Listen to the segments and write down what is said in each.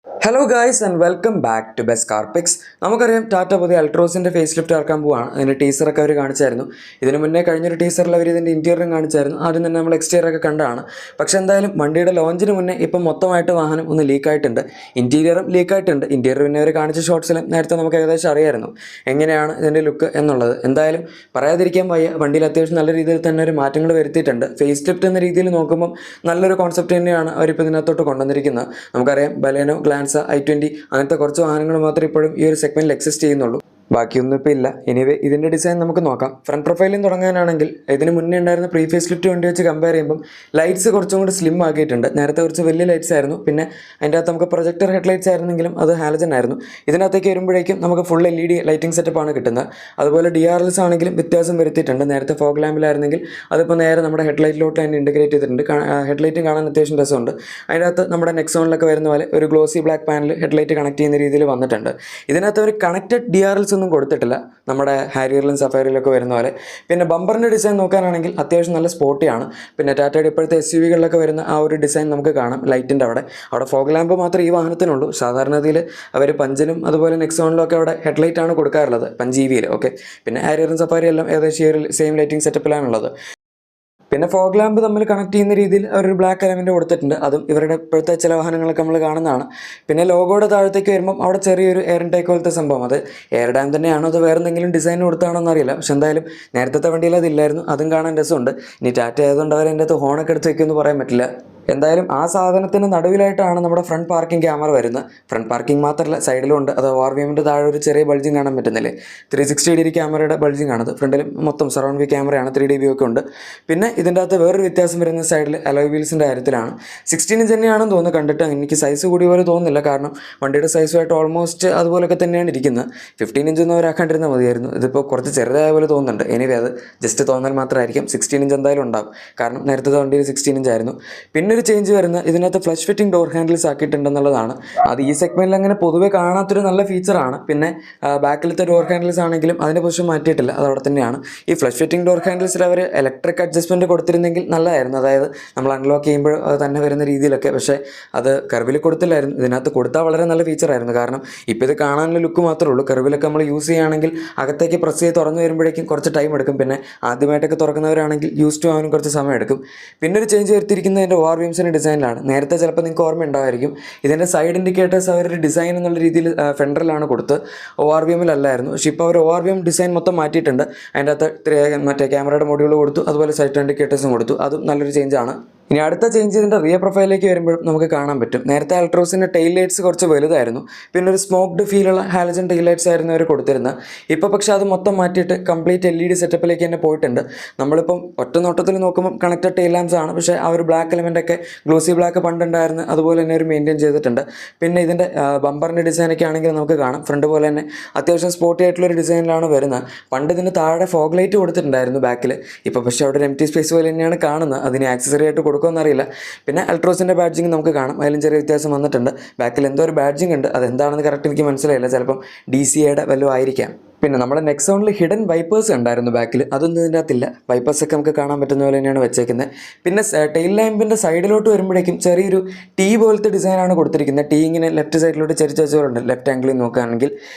Hello guys and welcome back to best car picks. നമുക്കറിയാം ടാറ്റ പുതിയ അൾട്രോസിൻ്റെ face lift ഇറക്കാൻ പോവാണ്. അതിൻ്റെ ടീസറൊക്കെ അവർ കാണിച്ചായിരുന്നു. ഇതിന് മുന്നേ കഴിഞ്ഞൊരു ടീസറിൽ അവർ ഇതിൻ്റെ ഇൻറ്റീരിയറും കാണിച്ചായിരുന്നു. ആദ്യം തന്നെ നമ്മൾ എക്സ്റ്റീരിയറൊക്കെ കണ്ടാണ്. പക്ഷേ എന്തായാലും വണ്ടിയുടെ ലോഞ്ചിന് മുന്നേ ഇപ്പം മൊത്തമായിട്ട് വാഹനം ഒന്ന് ലീക്കായിട്ടുണ്ട്. ഇൻറ്റീരിയറും ലീക്കായിട്ടുണ്ട്. ഇൻറ്റീരിയർ പിന്നെ അവർ കാണിച്ച ഷോട്ട്സിലും നേരത്തെ നമുക്ക് ഏകദേശം അറിയായിരുന്നു എങ്ങനെയാണ് ഇതിൻ്റെ ലുക്ക് എന്നുള്ളത്. എന്തായാലും പറയാതിരിക്കാൻ വയ്യ, വണ്ടിയിൽ അത്യാവശ്യം നല്ല രീതിയിൽ തന്നെ ഒരു മാറ്റങ്ങൾ വരുത്തിയിട്ടുണ്ട്. ഫേസ് ലിഫ്റ്റ് എന്ന രീതിയിൽ നോക്കുമ്പം നല്ലൊരു കോൺസെപ്റ്റ് തന്നെയാണ് അവരിപ്പോൾ ഇതിനകത്തോട്ട് കൊണ്ടുവന്നിരിക്കുന്നത്. നമുക്കറിയാം ബലേനോ, ഗ്ലാൻസ, i20 അങ്ങനത്തെ കുറച്ച് വാഹനങ്ങൾ മാത്രമേ ഇപ്പോഴും ഈ ഒരു സെഗ്മെന്റിൽ എക്സിസ്റ്റ് ചെയ്യുന്നുള്ളൂ. ബാക്കിയൊന്നും ഇപ്പോൾ ഇല്ല. എനിവേ ഇതിൻ്റെ ഡിസൈൻ നമുക്ക് നോക്കാം. ഫ്രണ്ട് പ്രൊഫൈലിൽ തുടങ്ങാനാണെങ്കിൽ ഇതിന് മുന്നേ ഉണ്ടായിരുന്ന പ്രീ ഫേസ് ലിഫ്റ്റ് വണ്ടി വെച്ച് കമ്പയർ ചെയ്യുമ്പം ലൈറ്റ്സ് കുറച്ചും കൂടി സ്ലിം ആക്കിയിട്ടുണ്ട്. നേരത്തെ കുറച്ച് വലിയ ലൈറ്റ്സ് ആയിരുന്നു. പിന്നെ അതിൻ്റെ അകത്ത് നമുക്ക് പ്രൊജക്ടർ ഹെഡ് ലൈറ്റ്സ് ആയിരുന്നെങ്കിലും അത് ഹാലജൻ ആയിരുന്നു. ഇതിനകത്തേക്ക് വരുമ്പോഴേക്കും നമുക്ക് ഫുൾ LED ലൈറ്റിംഗ് സെറ്റപ്പാണ് കിട്ടുന്നത്. അതുപോലെ DRLs ആണെങ്കിലും വ്യത്യാസം വരുത്തിയിട്ടുണ്ട്. നേരത്തെ ഫോഗ് ലാമ്പിലായിരുന്നെങ്കിൽ അതിപ്പോൾ നേരെ നമ്മുടെ ഹെഡ് ലൈറ്റിലോട്ട് തന്നെ ഇൻറ്റഗ്രേറ്റ് ചെയ്തിട്ടുണ്ട്. ഹെഡ് ലൈറ്റും കാണാൻ അത്യാവശ്യം രസമുണ്ട്. അതിൻ്റെ അകത്ത് നമ്മുടെ നെക്സോണിലൊക്കെ വരുന്ന പോലെ ഒരു glossy black panel head light connect ചെയ്യുന്ന രീതിയിൽ വന്നിട്ടുണ്ട്. ഇതിനകത്ത് ഒരു കണക്റ്റഡ് DRLs ഒന്നും കൊടുത്തിട്ടില്ല, നമ്മുടെ ഹാരിയറിലും സഫാരിയിലൊക്കെ വരുന്ന പോലെ. പിന്നെ ബമ്പറിൻ്റെ ഡിസൈൻ നോക്കാനാണെങ്കിൽ അത്യാവശ്യം നല്ല സ്പോർട്ടിയാണ്. പിന്നെ ടാറ്റയുടെ ഇപ്പോഴത്തെ SUV-കളിലൊക്കെ വരുന്ന ആ ഒരു ഡിസൈൻ നമുക്ക് കാണാം. ലൈറ്റിൻ്റെ അവിടെ ഫോഗ് ലാമ്പ് മാത്രമേ ഈ വാഹനത്തിനുള്ളൂ. സാധാരണത്തിൽ അവർ പഞ്ചിനും അതുപോലെ നെക്സോണിലും ഒക്കെ അവിടെ ഹെഡ് ലൈറ്റാണ് കൊടുക്കാറുള്ളത്, പഞ്ച് EV-യിൽ. ഓക്കെ, പിന്നെ ഹാരിയറും സഫാരി എല്ലാം ഏകദേശം ഈ ഒരു സെയിം ലൈറ്റിംഗ് സെറ്റപ്പിലാണുള്ളത്. പിന്നെ ഫോഗ് ലാമ്പ് തമ്മിൽ കണക്ട് ചെയ്യുന്ന രീതിയിൽ അവരൊരു ബ്ലാക്ക് എലമെൻറ്റ് കൊടുത്തിട്ടുണ്ട്. അതും ഇവരുടെ ഇപ്പോഴത്തെ ചില വാഹനങ്ങളൊക്കെ നമ്മൾ കാണുന്നതാണ്. പിന്നെ ലോഗോയുടെ താഴത്തേക്ക് വരുമ്പം അവിടെ ചെറിയൊരു എയർ ഇൻടേക്ക് പോലത്തെ സംഭവം, അത് എയർ ഡാം തന്നെയാണോ അത് വേറെ എന്തെങ്കിലും ഡിസൈൻ കൊടുത്താണോ എന്നറിയില്ല. പക്ഷെ എന്തായാലും നേരത്തെ വണ്ടിയിൽ അതില്ലായിരുന്നു. അതും കാണാൻ രസമുണ്ട്. ഇനി ടാറ്റ ആയതുകൊണ്ട് അവർ അതിൻ്റെ അകത്ത് ഹോണൊക്കെ എടുത്ത് വയ്ക്കുമെന്ന് പറയാൻ പറ്റില്ല. എന്തായാലും ആ സാധനത്തിന് നടുവിലായിട്ടാണ് നമ്മുടെ ഫ്രണ്ട് പാർക്കിംഗ് ക്യാമറ വരുന്നത്. ഫ്രണ്ട് പാർക്കിംഗ് മാത്രമല്ല, സൈഡിലും ഉണ്ട്. അത് ORVMൻ്റെ താഴെ ഒരു ചെറിയ ബൾജിങ് കാണാൻ പറ്റുന്നില്ലേ, 360° ക്യാമറയുടെ ബൾജിങ് ആണത്. ഫ്രണ്ടിലും മൊത്തം സറൗണ്ട് വ്യൂ ക്യാമറയാണ്, 3D വ്യൂ ഒക്കെ ഉണ്ട്. പിന്നെ ഇതിൻ്റെ അകത്ത് വേറൊരു വ്യത്യാസം വരുന്ന സൈഡിൽ അലോയ് വീൽസിൻ്റെ കാര്യത്തിലാണ്. 16 ഇഞ്ച് തന്നെയാണെന്ന് തോന്നുന്നു കണ്ടിട്ട്. എനിക്ക് സൈസ് കൂടിയ പോലെ തോന്നുന്നില്ല, കാരണം വണ്ടിയുടെ സൈസുമായിട്ട് ഓൾമോസ്റ്റ് അതുപോലൊക്കെ തന്നെയാണ് ഇരിക്കുന്നത്. 15 ഇഞ്ച് ഒന്നും അവരാക്കാണ്ടിരുന്നാൽ മതിയായിരുന്നു. ഇതിപ്പോൾ കുറച്ച് ചെറുതായ പോലെ തോന്നുന്നുണ്ട്. എനിവേ അത് ജസ്റ്റ് തോന്നൽ മാത്രമായിരിക്കും. 16 ഇഞ്ച് എന്തായാലും ഉണ്ടാവും, കാരണം നേരത്തെ വണ്ടിയിൽ 16 ഇഞ്ച് ആയിരുന്നു. പിന്നെ ഒരു ചേഞ്ച് വരുന്ന ഇതിനകത്ത് ഫ്ലഷ് ഫിറ്റിംഗ് ഡോർ ഹാൻഡിൽസ് ആക്കിയിട്ടുണ്ടെന്നുള്ളതാണ്. അത് ഈ സെഗ്മെന്റിൽ അങ്ങനെ പൊതുവെ കാണാത്തൊരു നല്ല ഫീച്ചറാണ്. പിന്നെ ബാക്കിലത്തെ ഡോർ ഹാൻഡിൽസ് ആണെങ്കിലും അതിൻ്റെ പൊസിഷൻ മാറ്റിയിട്ടില്ല, അത് അവിടെ തന്നെയാണ്. ഈ ഫ്ലഷ് ഫിറ്റിംഗ് ഡോർ ഹാൻഡിൽസിൽ അവർ ഇലക്ട്രിക് അഡ്ജസ്റ്റ്മെൻറ്റ് കൊടുത്തിരുന്നെങ്കിൽ നല്ലതായിരുന്നു. അതായത് നമ്മൾ അൺലോക്ക് ചെയ്യുമ്പോൾ അത് തന്നെ വരുന്ന രീതിയിലൊക്കെ. പക്ഷേ അത് കർവിൽ കൊടുത്തില്ലായിരുന്നു. ഇതിനകത്ത് കൊടുത്താൽ വളരെ നല്ല ഫീച്ചറായിരുന്നു. കാരണം ഇപ്പോൾ ഇത് കാണാനുള്ള ലുക്ക് മാത്രമേ ഉള്ളൂ. കർവിലൊക്കെ നമ്മൾ യൂസ് ചെയ്യുകയാണെങ്കിൽ അകത്തേക്ക് പ്രസ് ചെയ്ത് തുറന്നു വരുമ്പോഴേക്കും കുറച്ച് ടൈം എടുക്കും. പിന്നെ ആദ്യമായിട്ടൊക്കെ തുറക്കുന്നവരാണെങ്കിൽ യൂസ് ടു ആവാനും കുറച്ച് സമയം എടുക്കും. പിന്നെ ഒരു ചേഞ്ച് വരുത്തിയിരിക്കുന്നതിൻ്റെ ORVMസിൻ്റെ ഡിസൈനിലാണ്. നേരത്തെ ചിലപ്പോൾ നിങ്ങൾക്ക് ഓർമ്മ ഉണ്ടായിരിക്കും, ഇതിൻ്റെ സൈഡ് ഇൻഡിക്കേറ്റേഴ്സ് അവരൊരു ഡിസൈൻ എന്നുള്ള രീതിയിൽ ഫെൻഡറിലാണ് കൊടുത്ത്, ORVMലല്ലായിരുന്നു. പക്ഷേ ഇപ്പോൾ അവർ ORVM ഡിസൈൻ മൊത്തം മാറ്റിയിട്ടുണ്ട്. അതിൻ്റെ അകത്ത് മറ്റേ ക്യാമറയുടെ മൊഡ്യൂൾ കൊടുത്തു, അതുപോലെ സൈഡ് ഇൻഡിക്കേറ്റേഴ്സും കൊടുത്തു. അതും നല്ലൊരു ചേഞ്ചാണ്. ഇനി അടുത്ത ചേഞ്ച് ഇതിൻ്റെ റിയർ പ്രൊഫൈലിലേക്ക് വരുമ്പോഴും നമുക്ക് കാണാൻ പറ്റും. നേരത്തെ അൾട്രോസിൻ്റെ ടെയിൽ ലൈറ്റ്സ് കുറച്ച് വലുതായിരുന്നു. പിന്നെ ഒരു സ്മോക്ഡ് ഫീലുള്ള ഹാലജൻ ടെയിൽ ലൈറ്റ്സ് ആയിരുന്നു അവർ കൊടുത്തിരുന്നത്. ഇപ്പോൾ പക്ഷേ അത് മൊത്തം മാറ്റിയിട്ട് കംപ്ലീറ്റ് LED സെറ്റപ്പിലേക്ക് തന്നെ പോയിട്ടുണ്ട്. നമ്മളിപ്പം ഒറ്റ നോട്ടത്തിൽ നോക്കുമ്പോൾ കണക്റ്റഡ് ടെയിൽ ലാംപ്സ് ആണ്. പക്ഷേ ആ ഒരു ബ്ലാക്ക് എലമെൻ്റൊക്കെ ഗ്ലോസി ബ്ലാക്ക് പണ്ടുണ്ടായിരുന്നു, അതുപോലെ തന്നെ ഒരു മെയിൻറ്റെയിൻ ചെയ്തിട്ടുണ്ട്. പിന്നെ ഇതിൻ്റെ ബമ്പറിൻ്റെ ഡിസൈനൊക്കെ ആണെങ്കിൽ നമുക്ക് കാണാം ഫ്രണ്ട് പോലെ തന്നെ അത്യാവശ്യം സ്പോർട്ടി ആയിട്ടുള്ളൊരു ഡിസൈനിലാണ് വരുന്നത്. പണ്ട് ഇതിന് താഴെ ഫോഗ് ലൈറ്റ് കൊടുത്തിട്ടുണ്ടായിരുന്നു ബാക്കിൽ. ഇപ്പോൾ പക്ഷേ അവിടെ ഒരു എംപ്റ്റി സ്പേസ് പോലെ തന്നെയാണ് കാണുന്നത്. അതിന് ആക്സസറി ആയിട്ട് കൊടുക്കുമെന്നറിയില്ല. പിന്നെ അൾട്രോസിൻ്റെ ബാഡ്ജിങ് നമുക്ക് കാണാം, അതിലും ചെറിയ വ്യത്യാസം വന്നിട്ടുണ്ട്. ബാക്കിൽ എന്തോ ഒരു ബാഡ്ജിങ് ഉണ്ട്, അതെന്താണെന്ന് കറക്റ്റ് എനിക്ക് മനസ്സിലായില്ല. ചിലപ്പം DCAയുടെ വല്ലതും ആയിരിക്കാം. പിന്നെ നമ്മുടെ നെക്സോണിൽ ഹിഡൻ വൈപ്പേഴ്സ് ഉണ്ടായിരുന്നു ബാക്കിൽ, അതൊന്നും ഇതിൻ്റെ അകത്തില്ല. വൈപ്പേഴ്സൊക്കെ നമുക്ക് കാണാൻ പറ്റുന്ന പോലെ തന്നെയാണ് വെച്ചേക്കുന്നത്. പിന്നെ ടെയിൽ ലാമ്പിൻ്റെ സൈഡിലോട്ട് വരുമ്പോഴേക്കും ചെറിയൊരു T പോലത്തെ ഡിസൈനാണ് കൊടുത്തിരിക്കുന്നത്. T ഇങ്ങനെ ലെഫ്റ്റ് സൈഡിലോട്ട് ചരിച്ച് വെച്ചവരുണ്ട്, ലെഫ്റ്റ് ആംഗിളിൽ നോക്കുകയാണെങ്കിൽ.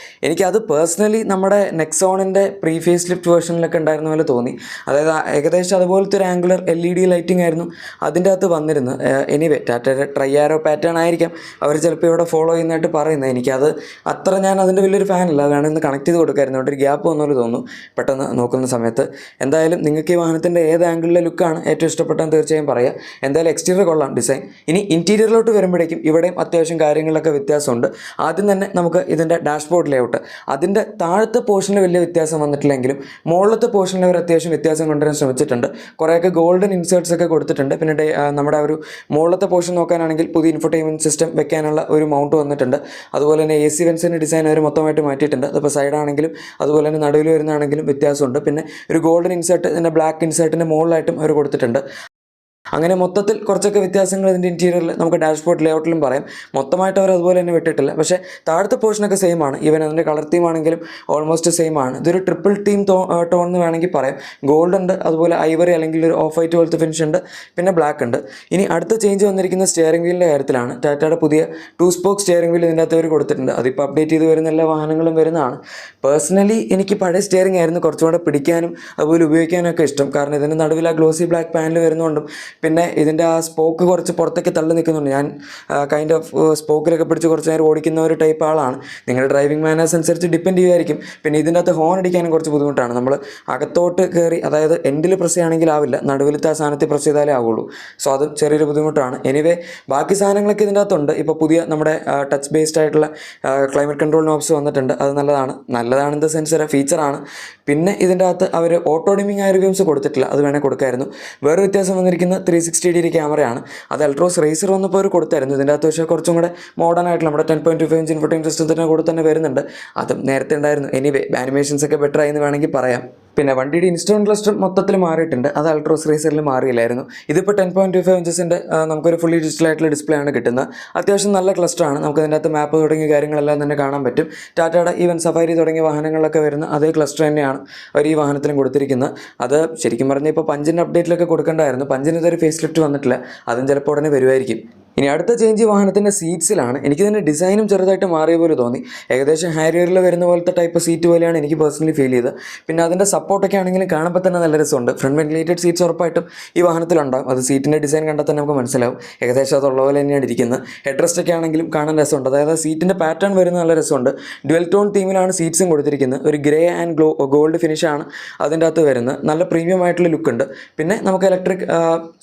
എനിക്കത് പേഴ്സണലി നമ്മുടെ നെക്സോണിൻ്റെ പ്രീ ഫേസ് ലിഫ്റ്റ് വേർഷനിലൊക്കെ ഉണ്ടായിരുന്ന പോലെ തോന്നി. അതായത് ഏകദേശം അതുപോലത്തെ ഒരു ആംഗുലർ LED ലൈറ്റിംഗ് ആയിരുന്നു അതിൻ്റെ അകത്ത് വന്നിരുന്നത്. എനിവേ ടാറ്റയുടെ ട്രൈയാരോ പാറ്റേൺ ആയിരിക്കാം അവർ ചിലപ്പോൾ ഇവിടെ ഫോളോ ചെയ്യുന്നതായിട്ട് പറയുന്നത്. എനിക്കത് അത്ര ഞാൻ അതിൻ്റെ വലിയൊരു ഫാനല്ല, വേണമെന്ന് കണക്ട് ചെയ്ത് കൊടുക്കായിരുന്നു. ഒരു ഗ്യാപ്പ് വന്നൊരു തോന്നുന്നു പെട്ടെന്ന് നോക്കുന്ന സമയത്ത്. എന്തായാലും നിങ്ങൾക്ക് ഈ വാഹനത്തിൻ്റെ ഏത് ആംഗിളിലെ ലുക്കാണ് ഏറ്റവും ഇഷ്ടപ്പെട്ടതെന്ന് തീർച്ചയായും പറയാം. എന്തായാലും എക്സ്റ്റീരിയർ കൊള്ളാം ഡിസൈൻ. ഇനി ഇൻറ്റീരിയറിലോട്ട് വരുമ്പോഴേക്കും ഇവിടെയും അത്യാവശ്യം കാര്യങ്ങളിലൊക്കെ വ്യത്യാസമുണ്ട്. ആദ്യം തന്നെ നമുക്ക് ഇതിൻ്റെ ഡാഷ്ബോർഡ് ലേഔട്ട്, അതിൻ്റെ താഴത്തെ പോർഷനിൽ വലിയ വ്യത്യാസം വന്നിട്ടില്ലെങ്കിലും മുകളിലത്തെ പോർഷനിൽ അവർ അത്യാവശ്യം വ്യത്യാസം കൊണ്ടുവരാൻ ശ്രമിച്ചിട്ടുണ്ട്. കുറേയൊക്കെ ഗോൾഡൻ ഇൻസേർട്സ് ഒക്കെ കൊടുത്തിട്ടുണ്ട്. പിന്നെ നമ്മുടെ ഒരു മുകളിലത്തെ പോർഷൻ നോക്കാനാണെങ്കിൽ പുതിയ ഇൻഫോർടൈൻമെൻറ്റ് സിസ്റ്റം വെക്കാനുള്ള ഒരു മൗണ്ട് വന്നിട്ടുണ്ട്. അതുപോലെ തന്നെ AC വെൻസിൻ്റെ ഡിസൈൻ അവർ മൊത്തമായിട്ട് മാറ്റിയിട്ടുണ്ട്. അതിപ്പോൾ സൈഡാണെങ്കിലും അതുപോലെ തന്നെ നടുവിൽ വരുന്നതാണെങ്കിലും വ്യത്യാസമുണ്ട്. പിന്നെ ഒരു ഗോൾഡൻ ഇൻസേർട്ട്, ഇതിൻ്റെ ബ്ലാക്ക് ഇൻസേർട്ടിൻ്റെ മുകളിലായിട്ടും അവർ കൊടുത്തിട്ടുണ്ട്. അങ്ങനെ മൊത്തത്തിൽ കുറച്ചൊക്കെ വ്യത്യാസങ്ങൾ ഇതിൻ്റെ ഇൻറ്റീരിയറിൽ നമുക്ക് ഡാഷ്ബോർഡ് ലേഔട്ടിലും പറയാം. മൊത്തമായിട്ട് അവർ അതുപോലെ തന്നെ വിട്ടിട്ടില്ല. പക്ഷേ താഴത്തെ പോർഷനൊക്കെ സെയിം ആണ്. ഈവൻ അതിൻ്റെ കളർ തീം ആണെങ്കിലും ഓൾമോസ്റ്റ് സെയിം ആണ്. ഇതൊരു ട്രിപ്പിൾ തീം ടോൺ എന്ന് വേണമെങ്കിൽ പറയാം. ഗോൾഡ് ഉണ്ട്, അതുപോലെ ഐവറി അല്ലെങ്കിൽ ഒരു ഓഫ് വൈറ്റ് പോലത്തെ ഫിനിഷ് ഉണ്ട്, പിന്നെ ബ്ലാക്ക് ഉണ്ട്. ഇനി അടുത്ത ചേഞ്ച് വന്നിരിക്കുന്ന സ്റ്റിയറിംഗ് വീലിൻ്റെ കാര്യത്തിലാണ്. ടാറ്റയുടെ പുതിയ 2 സ്പോക്ക് സ്റ്റിയറിംഗ് വീൽ ഇതിൻ്റെ അകത്ത് അവർ കൊടുത്തിട്ടുണ്ട്. അതിപ്പോൾ അപ്ഡേറ്റ് ചെയ്ത് വരുന്ന എല്ലാ വാഹനങ്ങളും വരുന്നതാണ്. പേഴ്സണലി എനിക്ക് പഴയ സ്റ്റിയറിംഗ് ആയിരുന്നു കുറച്ചുകൂടെ പിടിക്കാനും അതുപോലെ ഉപയോഗിക്കാനൊക്കെ ഇഷ്ടം. കാരണം ഇതിൻ്റെ നടുവിൽ ആ ഗ്ലോസി ബ്ലാക്ക് പാനൽ വരുന്നതുകൊണ്ടും പിന്നെ ഇതിൻ്റെ ആ സ്പോക്ക് കുറച്ച് പുറത്തേക്ക് തള്ളി നിൽക്കുന്നുണ്ട്. ഞാൻ കൈൻഡ് ഓഫ് സ്പോക്കിലൊക്കെ പിടിച്ച് കുറച്ച് നേരം ഓടിക്കുന്ന ഒരു ടൈപ്പ് ആളാണ്. നിങ്ങളുടെ ഡ്രൈവിംഗ് മാനേഴ്സ് അനുസരിച്ച് ഡിപ്പെൻഡ് ചെയ്യുമായിരിക്കും. പിന്നെ ഇതിൻ്റെ അകത്ത് ഹോൺ അടിക്കാനും കുറച്ച് ബുദ്ധിമുട്ടാണ്. നമ്മൾ അകത്തോട്ട് കയറി, അതായത് എൻഡിൽ പ്രസ് ചെയ്യുകയാണെങ്കിൽ ആവില്ല, നടുവിലത്തെ ആ സാധനത്തിൽ പ്രസ് ചെയ്താലേ ആവുള്ളൂ. സോ അതും ചെറിയൊരു ബുദ്ധിമുട്ടാണ്. എനിവേ ബാക്കി സാധനങ്ങളൊക്കെ ഇതിൻ്റെ അകത്തുണ്ട്. ഇപ്പോൾ പുതിയ നമ്മുടെ ടച്ച് ബേസ്ഡ് ആയിട്ടുള്ള ക്ലൈമറ്റ് കൺട്രോൾ നോബ്സ് വന്നിട്ടുണ്ട്. അത് നല്ലതാണ് ഇൻ ദ സെൻസ് ഒരു ഫീച്ചറാണ്. പിന്നെ ഇതിൻ്റെ അകത്ത് അവർ ഓട്ടോ ഡിമിങ് റിവ്യൂസ് കൊടുത്തിട്ടില്ല. അത് വേണേൽ കൊടുക്കായിരുന്നു. വേറെ വ്യത്യാസം വന്നിരിക്കുന്ന 360° ക്യാമറയാണ്. അത് അൾട്രോസ് റേസർ വന്നപ്പോൾ അവർ കൊടുത്തായിരുന്നു. ഇതിൻ്റെ അകത്ത് പക്ഷേ കുറച്ചും കൂടെ മോഡേൺ ആയിട്ടുള്ള നമ്മുടെ 10.25 ഇഞ്ച് ഇൻഫോർടൈൻമെന്റ് സിസ്റ്റത്തിൻ്റെ കൂടെ തന്നെ വരുന്നുണ്ട്. അതും നേരത്തെ ഉണ്ടായിരുന്നു. എനിവേ ആനിമേഷൻസ് ഒക്കെ ബെറ്റർ ആയി എന്ന് വേണമെങ്കിൽ പറയാം. പിന്നെ വണ്ടിയുടെ ഇൻസ്റ്റോൺ ക്ലസ്റ്റർ മൊത്തത്തിൽ മാറിയിട്ടുണ്ട്. അത് അൾട്രോസ് റേസറിൽ മാറിയില്ലായിരുന്നു. ഇതിപ്പോൾ 10.25 ഇഞ്ചസിൻ്റെ നമുക്കൊരു ഫുള്ളി ഡിജിറ്റൽ ആയിട്ടുള്ള ഡിസ്പ്ലേ ആണ് കിട്ടുന്നത്. അത്യാവശ്യം നല്ല ക്ലസ്റ്ററാണ്. നമുക്ക് ഇതിൻ്റെ അകത്ത് മാപ്പ് തുടങ്ങിയ കാര്യങ്ങളെല്ലാം തന്നെ കാണാൻ പറ്റും. ടാറ്റയുടെ ഈവൻ സഫാരി തുടങ്ങിയ വാഹനങ്ങളിലൊക്കെ വരുന്ന അതേ ക്ലസ്റ്റർ തന്നെയാണ് അവർ ഈ വാഹനത്തിലും കൊടുത്തിരിക്കുന്നത്. അത് ശരിക്കും പറഞ്ഞാൽ ഇപ്പോൾ പഞ്ചിൻ്റെ അപ്ഡേറ്റിലൊക്കെ കൊടുക്കേണ്ടായിരുന്നു. പഞ്ചിന് ഇതൊരു ഫേസ് ലിഫ്റ്റ് വന്നിട്ടില്ല. അതും ചിലപ്പോൾ ഉടനെ വരുമായിരിക്കും. ഇനി അടുത്ത ചേഞ്ച് വാഹനത്തിൻ്റെ സീറ്റ്സിലാണ്. എനിക്കിതിൻ്റെ ഡിസൈനും ചെറുതായിട്ട് മാറിയ പോലെ തോന്നി. ഏകദേശം ഹാരിയറിൽ വരുന്ന പോലത്തെ ടൈപ്പ് സീറ്റ് പോലെയാണ് എനിക്ക് പേഴ്സണലി ഫീൽ ചെയ്തത്. പിന്നെ അതിൻ്റെ സപ്പോർട്ടൊക്കെ ആണെങ്കിലും കാണുമ്പോൾ തന്നെ നല്ല രസമുണ്ട്. ഫ്രണ്ട് വെന്റിലേറ്റഡ് സീറ്റ്സ് ഉറപ്പായിട്ടും ഈ വാഹനത്തിലുണ്ടാകും. അത് സീറ്റിൻ്റെ ഡിസൈൻ കണ്ടാൽ തന്നെ നമുക്ക് മനസ്സിലാവും. ഏകദേശം അതുള്ള പോലെ തന്നെയാണ് ഇരിക്കുന്നത്. ഹെഡ് റെസ്റ്റ് ഒക്കെ ആണെങ്കിലും കാണാൻ രസമുണ്ട്. അതായത് സീറ്റിൻ്റെ പാറ്റേൺ വരുന്ന നല്ല രസമുണ്ട്. ഡ്യുവൽ ടോൺ തീമിലാണ് സീറ്റ്സും കൊടുത്തിരിക്കുന്നത്. ഒരു ഗ്രേ ആൻഡ് ഗോൾഡ് ഫിനിഷാണ് അതിൻ്റെ അകത്ത് വരുന്നത്. നല്ല പ്രീമിയം ആയിട്ടുള്ള ലുക്ക് ഉണ്ട്. പിന്നെ നമുക്ക് ഇലക്ട്രിക്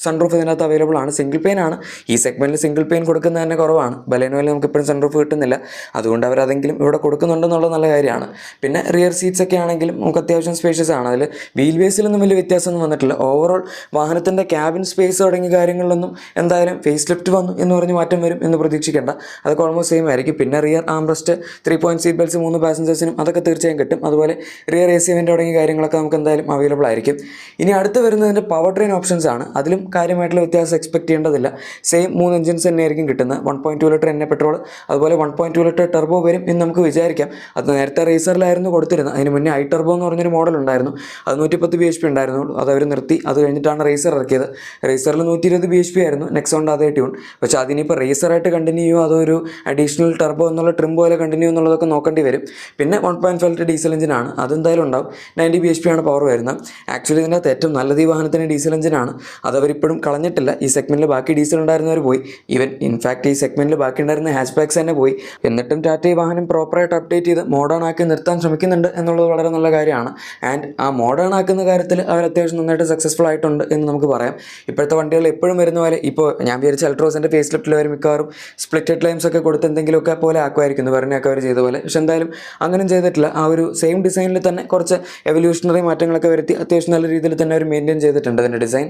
സൺറൂഫ് ഇതിനകത്ത് അവൈലബിൾ ആണ്. സിംഗിൾ പെയിൻ ആണ്. ഈ സെഗ്മെൻറ്റിൽ സിംഗിൾ പെയിൻ കൊടുക്കുന്നത് തന്നെ കുറവാണ്. ബലേനോയിൽ നമുക്ക് ഇപ്പോഴും സൺറൂഫ് കിട്ടുന്നില്ല. അതുകൊണ്ട് അവരതെങ്കിലും ഇവിടെ കൊടുക്കുന്നുണ്ടെന്നുള്ള നല്ല കാര്യമാണ്. പിന്നെ റിയർ സീറ്റ്സ് ഒക്കെ ആണെങ്കിലും നമുക്ക് അത്യാവശ്യം സ്പേഷ്യസ് ആണ്. അതിൽ വീൽ ബേസിലൊന്നും വലിയ വ്യത്യാസമൊന്നും വന്നിട്ടില്ല. ഓവറോൾ വാഹനത്തിൻ്റെ ക്യാബിൻ സ്പേസ് തുടങ്ങിയ കാര്യങ്ങളിലൊന്നും എന്തായാലും ഫേസ് ലിഫ്റ്റ് വന്നു എന്ന് പറഞ്ഞ് മാറ്റം വരും എന്ന് പ്രതീക്ഷിക്കേണ്ട. അതൊക്കെ ഓൾമോസ്റ്റ് സെയിം ആയിരിക്കും. പിന്നെ rear armrest, 3 point seat belts 3 പാസഞ്ചേഴ്സിനും അതൊക്കെ തീർച്ചയായും കിട്ടും. അതുപോലെ റിയർ AC വെൻ്റ് തുടങ്ങിയ കാര്യങ്ങളൊക്കെ നമുക്ക് എന്തായാലും അവൈലബിൾ ആയിരിക്കും. ഇനി അടുത്ത് വരുന്നതിൻ്റെ പവർ ട്രെയിൻ ഓപ്ഷൻസ് ആണ്. അതിലും കാര്യമായിട്ടുള്ള വ്യത്യാസം എക്സ്പെക്ട് ചെയ്യേണ്ടതില്ല. സെയിം 3 എഞ്ചിൻസ് തന്നെയായിരിക്കും കിട്ടുന്നത്. 1.2 ലിറ്റർ എണ്ണ പെട്രോൾ, അതുപോലെ 1.2 ലിറ്റർ ടെർബോ വരും എന്ന് നമുക്ക് വിചാരിക്കാം. അത് നേരത്തെ റേസറിലായിരുന്നു കൊടുത്തിരുന്നത്. അതിന് മുന്നേ ഐ ടെർബോ എന്ന് പറഞ്ഞൊരു മോഡൽ ഉണ്ടായിരുന്നു. അത് 110 bhp ഉണ്ടായിരുന്നുള്ളൂ. അത് അവർ നിർത്തി. അത് കഴിഞ്ഞിട്ടാണ് റേസർ ഇറക്കിയത്. റേസറിൽ 120 bhp ആയിരുന്നു. നെക്സോണിൻ്റെ അതേ ട്യൂൺ. പക്ഷേ അതിനിപ്പോൾ റേസറായിട്ട് കണ്ടിന്യൂ ചെയ്യുമോ അതോ ഒരു അഡീഷണൽ ടെർബോ എന്നുള്ള ട്രിം പോലെ കണ്ടിന്യൂ എന്നുള്ളതൊക്കെ നോക്കേണ്ടി വരും. പിന്നെ 1.5 ലിറ്റർ ഡീസൽ എഞ്ചിനാണ്. അതെന്തായാലും ഉണ്ടാവും. 90 bhp ആണ് പവർ വരുന്നത്. ആക്ച്വലി ഇതിൻ്റെ അകത്ത് ഏറ്റവും നല്ലത് ഈ വാഹനത്തിന് ഡീസൽ എഞ്ചിനാണ്. അതവരിപ്പോഴും കളഞ്ഞിട്ടില്ല. ഈ സെഗ്മെൻറ്റിൽ ബാക്കി ഡീസൽ ഉണ്ടായിരുന്നവർ പോയി. ഈവൻ ഇൻഫാക്ട് ഈ സെഗ്മെൻറ്റിൽ ബാക്കി ഉണ്ടായിരുന്ന ഹാച്ച് ബാക്സ് തന്നെ പോയി. എന്നിട്ടും ടാറ്റ ഈ വാഹനം പ്രോപ്പറായിട്ട് അപ്ഡേറ്റ് ചെയ്ത് മോഡേൺ ആക്കി നിർത്താൻ ശ്രമിക്കുന്നുണ്ട് എന്നുള്ളത് വളരെ നല്ല കാര്യമാണ്. ആൻഡ് ആ മോഡേൺ ആക്കുന്ന കാര്യത്തിൽ അവർ അത്യാവശ്യം നന്നായിട്ട് സക്സസ്ഫുൾ ആയിട്ടുണ്ട് എന്ന് നമുക്ക് പറയാം. ഇപ്പോഴത്തെ വണ്ടികൾ എപ്പോഴും വരുന്ന പോലെ ഇപ്പോൾ ഞാൻ വിചാരിച്ച അൾട്രോസിൻ്റെ ഫേസ് ലിഫ്റ്റിൽ അവർ മിക്കവാറും സ്പ്ലിറ്റ് ഹെഡ് ലൈംസ് ഒക്കെ കൊടുത്ത് എന്തെങ്കിലുമൊക്കെ പോലെ ആക്കുമായിരിക്കുന്നു, പറഞ്ഞൊക്കെ അവർ ചെയ്ത പോലെ. പക്ഷെ എന്തായാലും അങ്ങനെയും ചെയ്തിട്ടില്ല. ആ ഒരു സെയിം ഡിസൈനിൽ തന്നെ കുറച്ച് എവല്യൂഷണറി മാറ്റങ്ങളൊക്കെ വരുത്തി അത്യാവശ്യം നല്ല രീതിയിൽ തന്നെ അവർ മെയിൻറ്റെയിൻ ചെയ്തിട്ടുണ്ട് അതിൻ്റെ ഡിസൈൻ.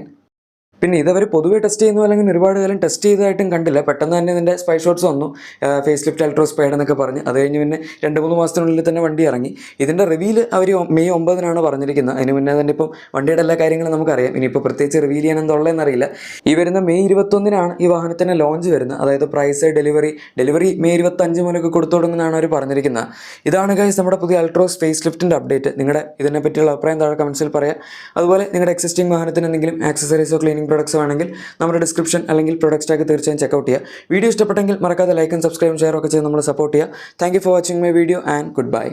പിന്നെ ഇതവർ പൊതുവെ ടെസ്റ്റ് ചെയ്യുന്നു, അല്ലെങ്കിൽ ഒരുപാട് കാലം ടെസ്റ്റ് ചെയ്തതായിട്ടും കണ്ടില്ല. പെട്ടെന്ന് തന്നെ ഇതിൻ്റെ സ്പൈ ഷോട്ട്സ് വന്നു, ഫേസ് ലിഫ്റ്റ് അൾട്രോ സ്പൈഡ് എന്നൊക്കെ പറഞ്ഞ്. അത് കഴിഞ്ഞ് പിന്നെ 2-3 മാസത്തിനുള്ളിൽ തന്നെ വണ്ടി ഇറങ്ങി. ഇതിൻ്റെ റിവീൽ അവർ മെയ് 9 പറഞ്ഞിരിക്കുന്നത്. അതിന് മുന്നേ തന്നെ ഇപ്പം വണ്ടിയുടെ എല്ലാ കാര്യങ്ങളും നമുക്കറിയാം. ഇനിയിപ്പോൾ പ്രത്യേകിച്ച് റിവീൽ ചെയ്യാൻ എന്തുള്ളതെന്നറിയില്ല. ഈ വരുന്ന മെയ് 21 ഈ വാഹനത്തിൻ്റെ ലോഞ്ച് വരുന്നത്. അതായത് പ്രൈസ്, ഡെലിവറി മെയ് 25 മുതലൊക്കെ കൊടുത്തു തുടങ്ങുന്നതാണ് അവർ പറഞ്ഞിരിക്കുന്നത്. ഇതാണ് ഗൈസ് നമ്മുടെ പുതിയ അൾട്രോസ് ഫേസ് ലിഫ്റ്റിൻ്റെ അപ്ഡേറ്റ്. നിങ്ങളുടെ ഇതിനെ പറ്റിയുള്ള അഭിപ്രായം താഴെ കമൻസിൽ പറയാം. അതുപോലെ നിങ്ങളുടെ എക്സിസ്റ്റിംഗ് വാഹനത്തിന് എന്തെങ്കിലും ആക്സസറീസോ ക്ലീനിങ് പ്രൊഡക്ട്സ് വേണമെങ്കിൽ നമ്മുടെ ഡിസ്ക്രിപ്ഷൻ അല്ലെങ്കിൽ പ്രൊഡക്റ്റ് ടാഗ് തീർച്ചയായും ചെക്കൗട്ട് ചെയ്യുക. വീഡിയോ ഇഷ്ടപ്പെട്ടെങ്കിൽ മറക്കാതെ ലൈക്കും സബ്സ്ക്രൈബും ഷെയർ ഒക്കെ ചെയ്ത് നമ്മൾ സപ്പോർട്ട് ചെയ്യുക. Thank you for watching my video and good bye.